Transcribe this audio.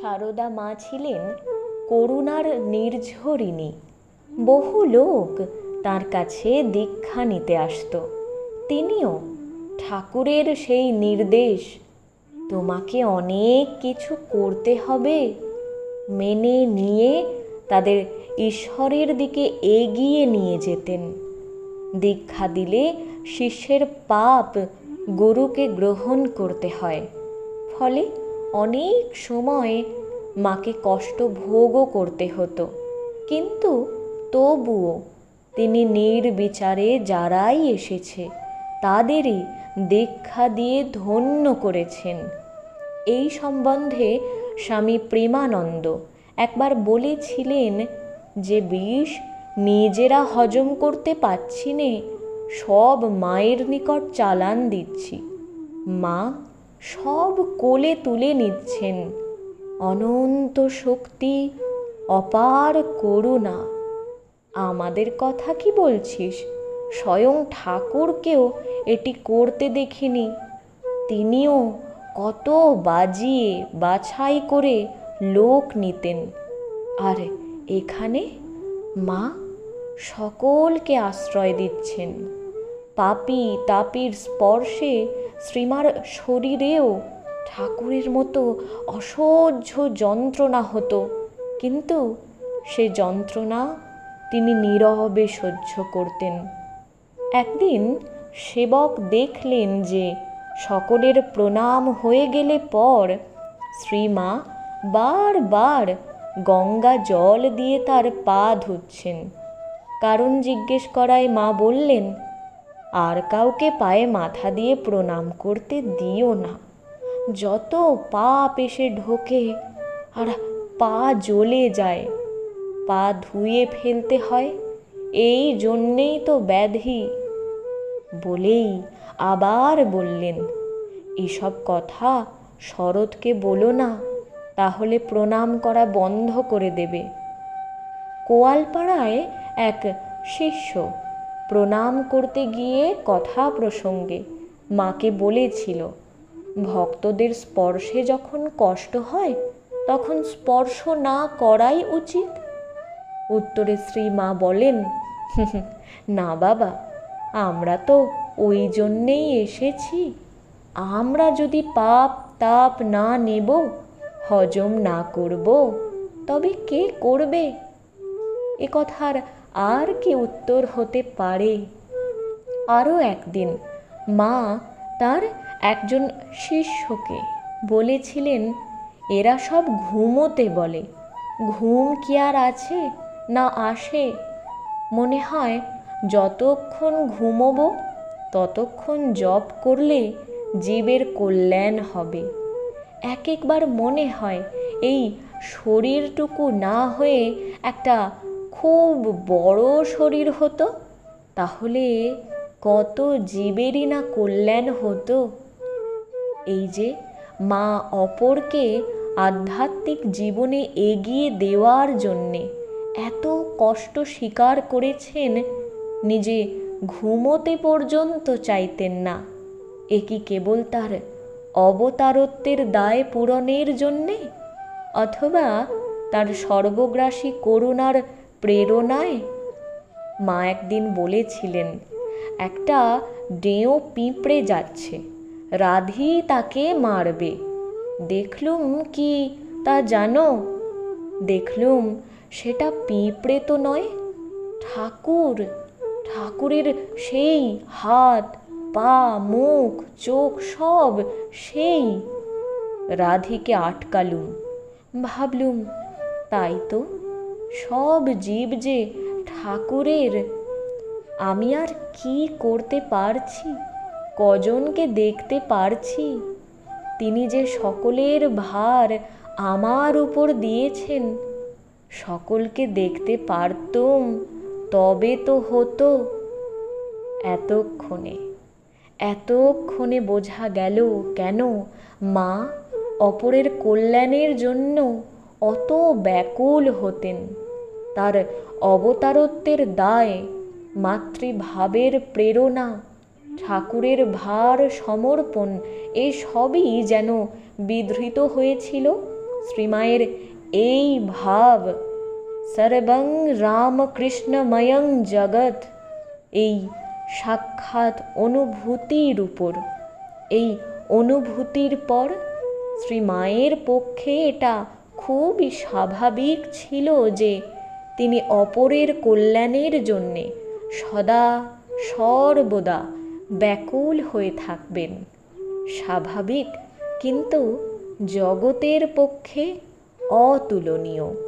সারদা মা ছিলেন করুণার নির্ঝরিণী। বহু লোক তার কাছে দীক্ষা নিতে আসত। তিনিও ঠাকুরের সেই নির্দেশ, তোমাকে অনেক কিছু করতে হবে, মেনে নিয়ে তাদের ঈশ্বরের দিকে এগিয়ে নিয়ে যেতেন। দীক্ষা দিলে শিষ্যের পাপ গুরুকে গ্রহণ করতে হয়। ফলে অনেক সময় মাকে কষ্ট ভোগও করতে হতো, কিন্তু তবুও তিনি নির্বিচারে যারাই এসেছে তাদেরই দীক্ষা দিয়ে ধন্য করেছেন। এই সম্বন্ধে স্বামী প্রেমানন্দ একবার বলেছিলেন যে বিষ নিজেরা হজম করতে পারছি নে, সব মায়ের নিকট চালান দিচ্ছি। মা সব কোলে তুলে নিচ্ছেন। অনন্ত শক্তি, অপার করুণা। আমাদের কথা কি বলছিস, স্বয়ং ঠাকুরকেও এটি করতে দেখিনি। তিনিও কত বাজিয়ে বাছাই করে লোক নিতেন, আর এখানে মা সকলকে আশ্রয় দিচ্ছেন। পাপী তাপীর স্পর্শে শ্রীমার শরীরেও ঠাকুরের মতো অসহ্য যন্ত্রণা হতো, কিন্তু সে যন্ত্রণা তিনি নীরবে সহ্য করতেন। একদিন সেবক দেখলেন যে সকলের প্রণাম হয়ে গেলে পর শ্রীমা বারবার গঙ্গা জল দিয়ে তার পা ধুচ্ছেন। কারণ জিজ্ঞেস করায় মা বললেন, আর কাউকে পায়ে মাথা দিয়ে প্রণাম করতে দিও না, যত পাপ এসে ঢোকে আর পা জ্বলে যায়, পা ধুয়ে ফেলতে হয়, এই জন্যেই তো ব্যাধি। বলেই আবার বললেন, এসব কথা শরৎকে বলো না, তাহলে প্রণাম করা বন্ধ করে দেবে। কোয়ালপাড়ায় এক শিষ্য প্রণাম করতে গিয়ে কথা প্রসঙ্গে মাকে বলেছিল, ভক্তদের স্পর্শে যখন কষ্ট হয় তখন স্পর্শ না করাই উচিত। উত্তরে শ্রীমা বলেন, না বাবা, আমরা তো ওই জন্যেই এসেছি। আমরা যদি পাপ তাপ না নেব, হজম না করব, তবে কে করবে? এ কথার আর কি উত্তর হতে পারে? আরও একদিন মা তার একজন শিষ্যকে বলেছিলেন, এরা সব ঘুমোতে বলে, ঘুম কি আর আছে না আসে? মনে হয় যতক্ষণ ঘুমোবো ততক্ষণ জপ করলে জীবের কল্যাণ হবে। এক একবার মনে হয় এই শরীরটুকু না হয়ে একটা খুব বড় শরীর হতো, তাহলে কত জীবেরই না কল্যাণ হতো। এই যে মা অপরকে আধ্যাত্মিক জীবনে এগিয়ে দেওয়ার জন্যে এত কষ্ট স্বীকার করেছেন, নিজে ঘুমোতে পর্যন্ত চাইতেন না। এ কি কেবল তার অবতারত্বের দায় পূরণের জন্যে, অথবা তার সর্বগ্রাসী করুণার প্রেরণায়? মা একদিন বলেছিলেন, একটা ডেঁয়ো পিঁপড়ে যাচ্ছে, রাধি তাকে মারবে। দেখলুম কি তা জানো? দেখলুম সেটা পিঁপড়ে তো নয়, ঠাকুর। ঠাকুরের সেই হাত পা মুখ চোখ সব সেই। রাধিকে আটকালুম, ভাবলুম তাই তো, সব জীব যে ঠাকুরের। আমি আর কি করতে পারছি, কজনকে দেখতে পারছি? তিনি যে সকলের ভার আমার উপর দিয়েছেন, সকলকে দেখতে পারতুম তবে তো হতো। এতক্ষণে বোঝা গেল কেন মা অপরের কল্যাণের জন্য অত ব্যাকুল হতেন। তার অবতারত্বের দায়, মাতৃভাবের প্রেরণা, ঠাকুরের ভার সমর্পণ, এ সবই যেন বিধৃত হয়েছিল শ্রীমায়ের এই ভাব, সর্বং রামকৃষ্ণময়ং জগৎ, এই সাক্ষাৎ অনুভূতির উপর, এই অনুভূতির পর শ্রীমায়ের পক্ষে এটা খুবই স্বাভাবিক ছিল যে তিনি অপরের কল্যাণের জন্যে সদা সর্বদা ব্যাকুল হয়ে থাকবেন। স্বাভাবিক, কিন্তু জগতের পক্ষে অতুলনীয়।